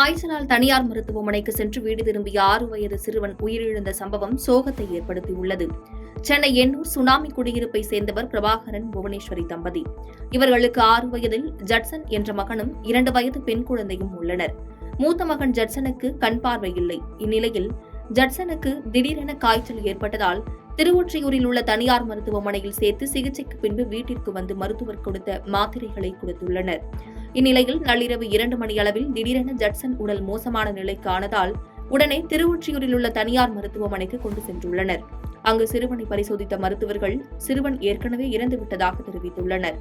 காய்ச்சலால் தனியார் மருத்துவமனைக்கு சென்று வீடு திரும்பிய 6 வயது சிறுவன் உயிரிழந்த சம்பவம் சோகத்தை ஏற்படுத்தியுள்ளது. சென்னை எண்ணூர் சுனாமி குடியிருப்பை சேர்ந்தவர் பிரபாகரன், புவனேஸ்வரி தம்பதி. இவர்களுக்கு 6 வயதில் ஜட்சன் என்ற மகனும் 2 வயது பெண் குழந்தையும் உள்ளனர். மூத்த மகன் ஜட்சனுக்கு கண் பார்வை இல்லை. இந்நிலையில் ஜட்சனுக்கு திடீரென காய்ச்சல் ஏற்பட்டதால் திருவொற்றியூரில் உள்ள தனியார் மருத்துவமனையில் சேர்த்து சிகிச்சைக்கு பின்பு வீட்டிற்கு வந்து மருத்துவர் கொடுத்த மாத்திரைகளை கொடுத்துள்ளனர். இந்நிலையில் நள்ளிரவு 2 மணி அளவில் திடீரென ஜட்சன் உடல் மோசமான நிலைக்கு ஆனதால் உடனே திருவொற்றியூரில் உள்ள தனியார் மருத்துவமனைக்கு கொண்டு சென்றுள்ளனர். அங்கு சிறுவனை பரிசோதித்த மருத்துவர்கள் சிறுவன் ஏற்கனவே இறந்துவிட்டதாக தெரிவித்துள்ளனர்.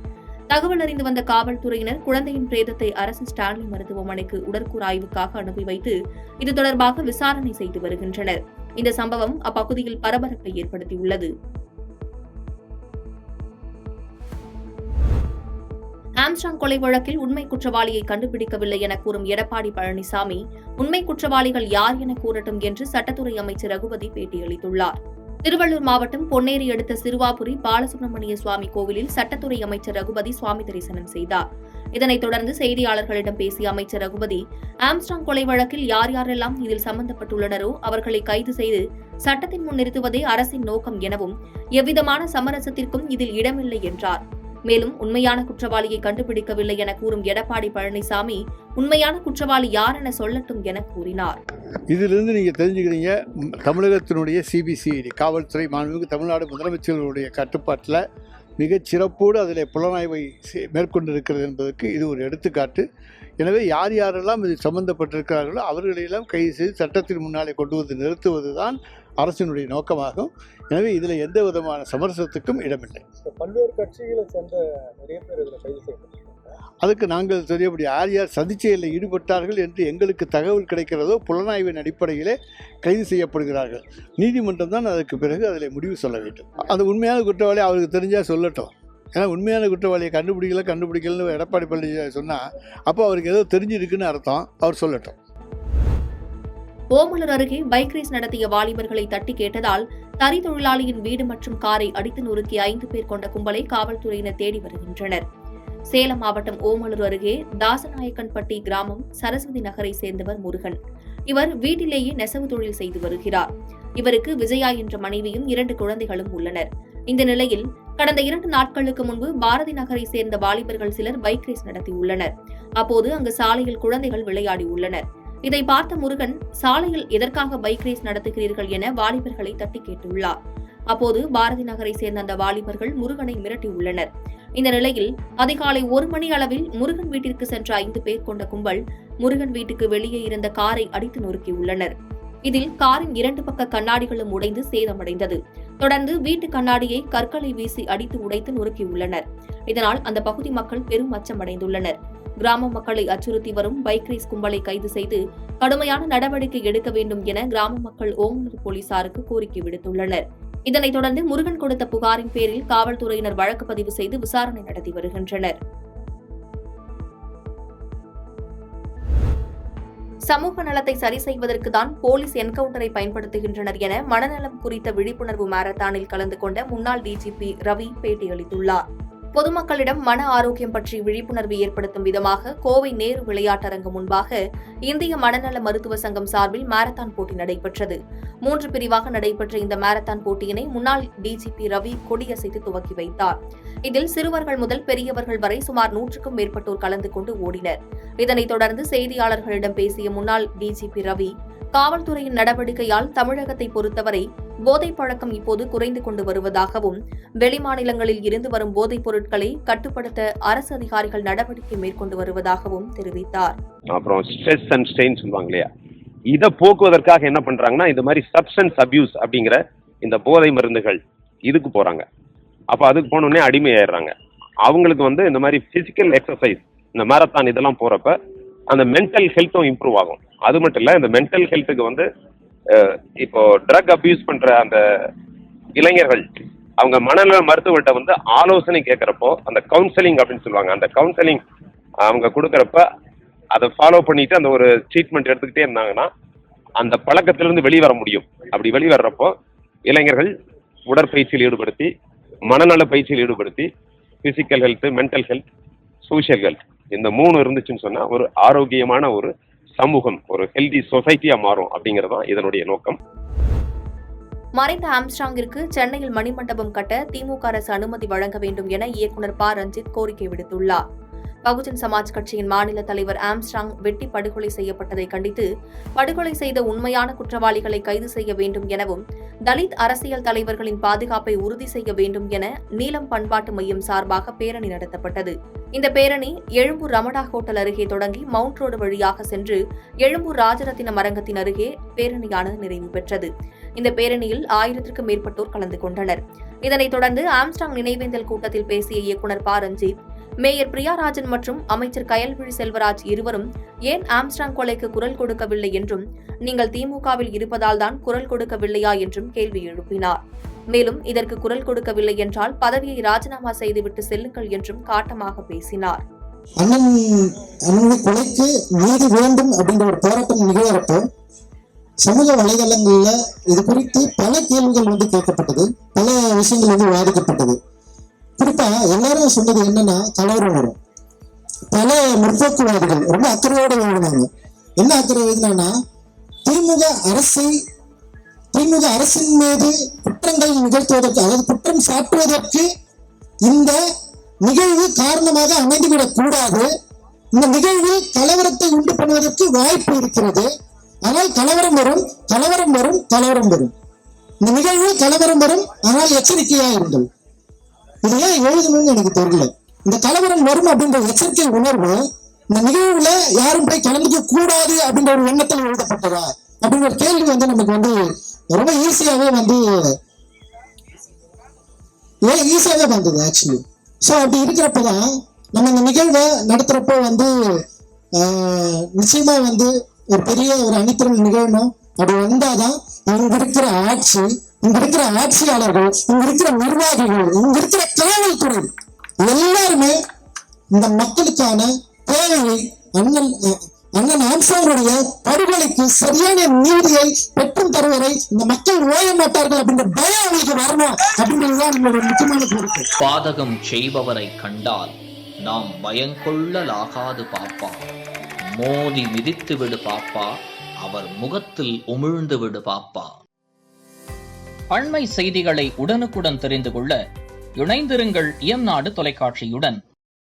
தகவல் அறிந்து வந்த காவல்துறையினர் குழந்தையின் பிரேதத்தை அரசு ஸ்டான்லி மருத்துவமனைக்கு உடற்கூறு ஆய்வுக்காக அனுப்பி வைத்து இது தொடர்பாக விசாரணை செய்து வருகின்றனர். இந்த சம்பவம் அப்பகுதியில் பரபரப்பை ஏற்படுத்தியுள்ளது. ஆம்ஸ்ட்ராங் கொலை வழக்கில் உண்மை குற்றவாளியை கண்டுபிடிக்கவில்லை என கூறும் எடப்பாடி பழனிசாமி, உண்மை குற்றவாளிகள் யார் என கூறட்டும் என்று சட்டத்துறை அமைச்சர் ரகுபதி பேட்டியளித்துள்ளார். திருவள்ளூர் மாவட்டம் பொன்னேரி அடுத்த சிறுவாபுரி பாலசுப்ரமணிய சுவாமி கோவிலில் சட்டத்துறை அமைச்சர் ரகுபதி சுவாமி தரிசனம் செய்தார். இதனைத் தொடர்ந்து செய்தியாளர்களிடம் பேசிய அமைச்சர் ரகுபதி, ஆம்ஸ்ட்ராங் கொலை வழக்கில் யார் யாரெல்லாம் இதில் சம்பந்தப்பட்டுள்ளனரோ அவர்களை கைது செய்து சட்டத்தின் முன் நிறுத்துவதே அரசின் நோக்கம் எனவும் எவ்விதமான சமரசத்திற்கும் இதில் இடமில்லை என்றார். மேலும் உண்மையான குற்றவாளியை கண்டுபிடிக்கவில்லை என கூறும் எடப்பாடி பழனிசாமி, உண்மையான குற்றவாளி யார் என சொல்லட்டும் என கூறினார். இதிலிருந்து நீங்க தெரிஞ்சுக்கிறீங்க, தமிழகத்தினுடைய சிபிசிஐடி காவல்துறை மாண்புமிகு தமிழ்நாடு முதலமைச்சர்களுடைய கட்டுப்பாட்டில் மிகச் சிறப்போடு அதில் புலனாய்வை மேற்கொண்டிருக்கிறது என்பதற்கு இது ஒரு எடுத்துக்காட்டு. எனவே யார் யாரெல்லாம் இதில் சம்பந்தப்பட்டிருக்கிறார்களோ அவர்களையெல்லாம் கைது செய்து சட்டத்தின் முன்னாலே கொண்டு வந்து நிறுத்துவது தான் அரசினுடைய நோக்கமாகும். எனவே இதில் எந்த விதமான சமரசத்துக்கும் இடமில்லை. பல்வேறு கட்சிகளை சேர்ந்த நிறைய பேர் இதில் கைது செய்யப்பட்டிருக்காங்க. அதுக்கு நாங்கள் தெரியபடி யார் யார் சதிச்செயலில் ஈடுபட்டார்கள் என்று எங்களுக்கு தகவல் கிடைக்கிறதோ புலனாய்வின் அடிப்படையிலே கைது செய்யப்படுகிறார்கள். நீதிமன்றம் தான் அதற்கு பிறகு அதில் முடிவு சொல்ல வேண்டும். அந்த உண்மையான குற்றவாளி அவருக்கு தெரிஞ்சால் சொல்லட்டும். ஏன்னா உண்மையான குற்றவாளியை கண்டுபிடிக்கலன்னு எடப்பாடி பழனிசாமி சொன்னால் அப்போ அவருக்கு ஏதோ தெரிஞ்சிருக்குன்னு அர்த்தம். அவர் சொல்லட்டும். ஓமலூர் அருகே பைக் ரேஸ் நடத்திய வாலிபர்களை தட்டி கேட்டதால் தறி தொழிலாளியின் வீடு மற்றும் காரை அடித்து நொறுக்கிய 5 பேர் கொண்ட கும்பலை காவல்துறையினர் தேடி வருகின்றனர். சேலம் மாவட்டம் ஓமலூர் அருகே தாசநாயக்கன்பட்டி கிராமம் சரஸ்வதி நகரை சேர்ந்தவர் முருகன். இவர் வீட்டிலேயே நெசவு தொழில் செய்து வருகிறார். இவருக்கு விஜயா என்ற மனைவியும் 2 குழந்தைகளும் உள்ளனர். இந்த நிலையில் கடந்த 2 நாட்களுக்கு முன்பு பாரதி நகரை சேர்ந்த வாலிபர்கள் சிலர் பைக் ரேஸ் நடத்தியுள்ளனர். அப்போது அங்கு சாலையில் குழந்தைகள் விளையாடி உள்ளனர். இதை பார்த்த முருகன், சாலையில் எதற்காக பைக் ரேஸ் நடத்துகிறீர்கள் என வாலிபர்களை தட்டி கேட்டுள்ளார். அப்போது பாரதி நகரை சேர்ந்த அந்த வாலிபர்கள் முருகனை மிரட்டியுள்ளனர். இந்த நிலையில் அதிகாலை 1 மணி அளவில் முருகன் வீட்டிற்கு சென்ற 5 பேர் கொண்ட கும்பல் முருகன் வீட்டுக்கு வெளியே இருந்த காரை அடித்து நொறுக்கியுள்ளனர். இதில் காரின் 2 பக்க கண்ணாடிகளும் உடைந்து சேதமடைந்தது. தொடர்ந்து வீட்டு கண்ணாடியை கற்களை வீசி அடித்து உடைத்து நொறுக்கியுள்ளனர். இதனால் அந்த பகுதி மக்கள் பெரும் அச்சமடைந்துள்ளனர். கிராம மக்களை அச்சுறுத்தி வரும் பைக் ரேஸ் கும்பலை கைது செய்து கடுமையான நடவடிக்கை எடுக்க வேண்டும் என கிராம மக்கள் ஓமலூர் போலீசாருக்கு கோரிக்கை விடுத்துள்ளனர். இதனைத் தொடர்ந்து முருகன் கொடுத்த புகாரின் பேரில் காவல்துறையினர் வழக்கு பதிவு செய்து விசாரணை நடத்தி வருகின்றனர். சமூக நலத்தை சரி செய்வதற்கு தான் போலீஸ் என்கவுண்டரை பயன்படுத்துகின்றனர் என மனநலம் குறித்த விழிப்புணர்வு மாரத்தானில் கலந்து கொண்ட முன்னாள் டிஜிபி ரவி பேட்டியளித்துள்ளார். பொதுமக்களிடம் மன ஆரோக்கியம் பற்றி விழிப்புணர்வு ஏற்படுத்தும் விதமாக கோவை நேரு விளையாட்டரங்கம் முன்பாக இந்திய மனநல மருத்துவ சங்கம் சார்பில் மாரத்தான் போட்டி நடைபெற்றது. 3 பிரிவாக நடைபெற்ற இந்த மாரத்தான் போட்டியினை முன்னாள் டிஜிபி ரவி கொடியசைத்து துவக்கி வைத்தார். இதில் சிறுவர்கள் முதல் பெரியவர்கள் வரை சுமார் 100க்கும் மேற்பட்டோர் கலந்து கொண்டு ஓடினர். இதனைத் தொடர்ந்து செய்தியாளர்களிடம் பேசிய முன்னாள் டிஜிபி ரவி, காவல்துறையின் நடவடிக்கையால் தமிழகத்தை பொறுத்தவரை போதைப் பழக்கம் இப்போது குறைந்து கொண்டு வருவதாகவும், வெளிமாநிலங்களில் இருந்து வரும் போதைப் பொருட்களை கட்டுப்படுத்த அரசு அதிகாரிகள் நடவடிக்கை மேற்கொண்டு வருவதாகவும் தெரிவித்தார். அப்புறம் ஸ்ட்ரெஸ் அண்ட் ஸ்ட்ரெயின் சொல்லுவாங்க இல்லையா, இதை போக்குவதற்காக என்ன பண்றாங்கன்னா இந்த மாதிரி சப்ஸ்டன்ஸ் அபியூஸ் அப்படிங்கிற இந்த போதை மருந்துகள் இதுக்கு போறாங்க. அப்போ அதுக்கு போனோடனே அடிமையாயிடுறாங்க. அவங்களுக்கு இந்த மாதிரி பிசிக்கல் எக்ஸசைஸ், இந்த மாரத்தான் இதெல்லாம் போறப்ப அந்த மென்டல் ஹெல்த்தும் இம்ப்ரூவ் ஆகும். அது மட்டும் இல்லை, இந்த மென்டல் ஹெல்த்துக்கு இப்போ ட்ரக் அபியூஸ் பண்ற அந்த இளைஞர்கள் அவங்க மனநல மருத்துவர்கிட்ட ஆலோசனை கேட்கறப்போ அந்த கவுன்சிலிங் அப்படின்னு சொல்லுவாங்க, அந்த கவுன்சிலிங் அவங்க கொடுக்கறப்ப அதை ஃபாலோ பண்ணிட்டு அந்த ஒரு ட்ரீட்மெண்ட் எடுத்துக்கிட்டே இருந்தாங்கன்னா அந்த பழக்கத்திலிருந்து வெளிவர முடியும். அப்படி வெளிவர்றப்போ இளைஞர்கள் உடற்பயிற்சியில் ஈடுபடுத்தி, மனநல பயிற்சியில் ஈடுபடுத்தி, physical health, mental health, social health இந்த 3 இருந்துச்சுன்னு சொன்னா ஒரு ஆரோக்கியமான ஒரு சமூகம் ஒரு ஹெல்தி சொசைட்டியா மாறும் அப்படிங்கறதுதான் இதனுடைய நோக்கம். மறைந்த ஆம்ஸ்ட்ராங்கிற்கு சென்னையில் மணிமண்டபம் கட்ட திமுக அரசு அனுமதி வழங்க வேண்டும் என இயக்குநர் ப. ரஞ்சித் கோரிக்கை விடுத்துள்ளார். பகுஜன் சமாஜ் கட்சியின் மாநில தலைவர் ஆம்ஸ்ட்ராங் வெட்டி படுகொலை செய்யப்பட்டதை கண்டித்து படுகொலை செய்த உண்மையான குற்றவாளிகளை கைது செய்ய வேண்டும் எனவும் தலித் அரசியல் தலைவர்களின் பாதுகாப்பை உறுதி செய்ய வேண்டும் என நீலம் பண்பாட்டு மையம் சார்பாக பேரணி நடத்தப்பட்டது. இந்த பேரணி எழும்பூர் ரமடா ஹோட்டல் அருகே தொடங்கி மவுண்ட் ரோடு வழியாக சென்று எழும்பூர் ராஜரத்தினம் அரங்கத்தின் அருகே பேரணியானது நிறைவு பெற்றது. இந்த பேரணியில் 1000க்கும் மேற்பட்டோர் கலந்து கொண்டனர். இதனைத் தொடர்ந்து ஆம்ஸ்ட்ராங் நினைவேந்தல் கூட்டத்தில் பேசிய இயக்குநர் ப. ரஞ்சித், மேயர் பிரியாராஜன் மற்றும் அமைச்சர் கயல்விழி செல்வராஜ் இருவரும் ஏன் ஆம்ஸ்ட்ராங் கொலைக்கு குரல் கொடுக்கவில்லை என்றும், நீங்கள் திமுகவில் இருப்பதால் தான் குரல் கொடுக்கவில்லையா என்றும் கேள்வி எழுப்பினார். மேலும் இதற்கு குரல் கொடுக்கவில்லை என்றால் பதவியை ராஜினாமா செய்துவிட்டு செல்லுங்கள் என்றும் காட்டமாக பேசினார். அண்ணன் கொலைக்கு நீதி வேண்டும் அப்படின்ற ஒரு போராட்டம் நிகழறப்போ சமூக வலைதளங்கள்ல இது குறித்து பல கேள்விகள் கேட்கப்பட்டது, பல விஷயங்கள் விவாதிக்கப்பட்டது. குறிப்பா எல்லாரும் சொன்னது என்னன்னா, கலவரம் வரும். பல முற்போக்குவாதிகள் ரொம்ப அக்கறையோடு எழுதினாங்க. என்ன அக்கறை எழுதினா, திமுக அரசின் மீது குற்றங்கள் நிகழ்த்துவதற்கு, அதாவது குற்றம் சாட்டுவதற்கு இந்த நிகழ்வு காரணமாக அமைந்துவிடக் கூடாது. இந்த நிகழ்வில் கலவரத்தை உண்டு பண்ணுவதற்கு வாய்ப்பு இருக்கிறது. ஆனால் கலவரம் வரும். இந்த நிகழ்வில் கலவரம் வரும், ஆனால் எச்சரிக்கையா இருங்கள். இதெல்லாம் எழுதணும்னு எனக்கு தெரியல. இந்த கலவரம் வரும் அப்படின்ற எச்சரிக்கை உணர்வு இந்த நிகழ்வுல யாரும் போய் கலந்துக்க கூடாது அப்படின்ற ஒரு எண்ணத்தில் எழுதப்பட்டதா அப்படின்ற ஒரு கேள்வி நமக்கு ரொம்ப ஈஸியாவே வந்தது ஆக்சுவலி. ஸோ அப்படி இருக்கிறப்பதான் நம்ம இந்த நிகழ்வை நடத்துறப்போ நிச்சயமா ஒரு பெரிய ஒரு அணித்திறன் நிகழணும். அப்படி வந்தாதான் இங்க இருக்கிற ஆட்சி, இங்க இருக்கிற ஆட்சியாளர்கள், இங்க இருக்கிற நிர்வாகிகள், இங்க இருக்கிற காவல்துறை எல்லாருமே இந்த மக்களுக்கான தேவையை அண்ணன் ஆம்ஸ்ட்ராங்குடைய படுகொலைக்கு சரியான நீதியை பெற்றும் தருவதை இந்த மக்கள் ஓய மாட்டார்கள் அப்படின்ற பயம் அவங்களுக்கு வரணும் அப்படின்றதுதான் நம்மளுடைய முக்கியமான கருத்து. பாதகம் செய்பவரை கண்டால் நாம் பயங்கொள்ளலாகாது பாப்பா, மோதி மிதித்து விடு பாப்பா, அவர் முகத்தில் உமிழ்ந்து விடு பாப்பா. அண்மை செய்திகளை உடனுக்குடன் தெரிந்து கொள்ள இணைந்திருங்கள் இயம்நாடு தொலைக்காட்சியுடன்.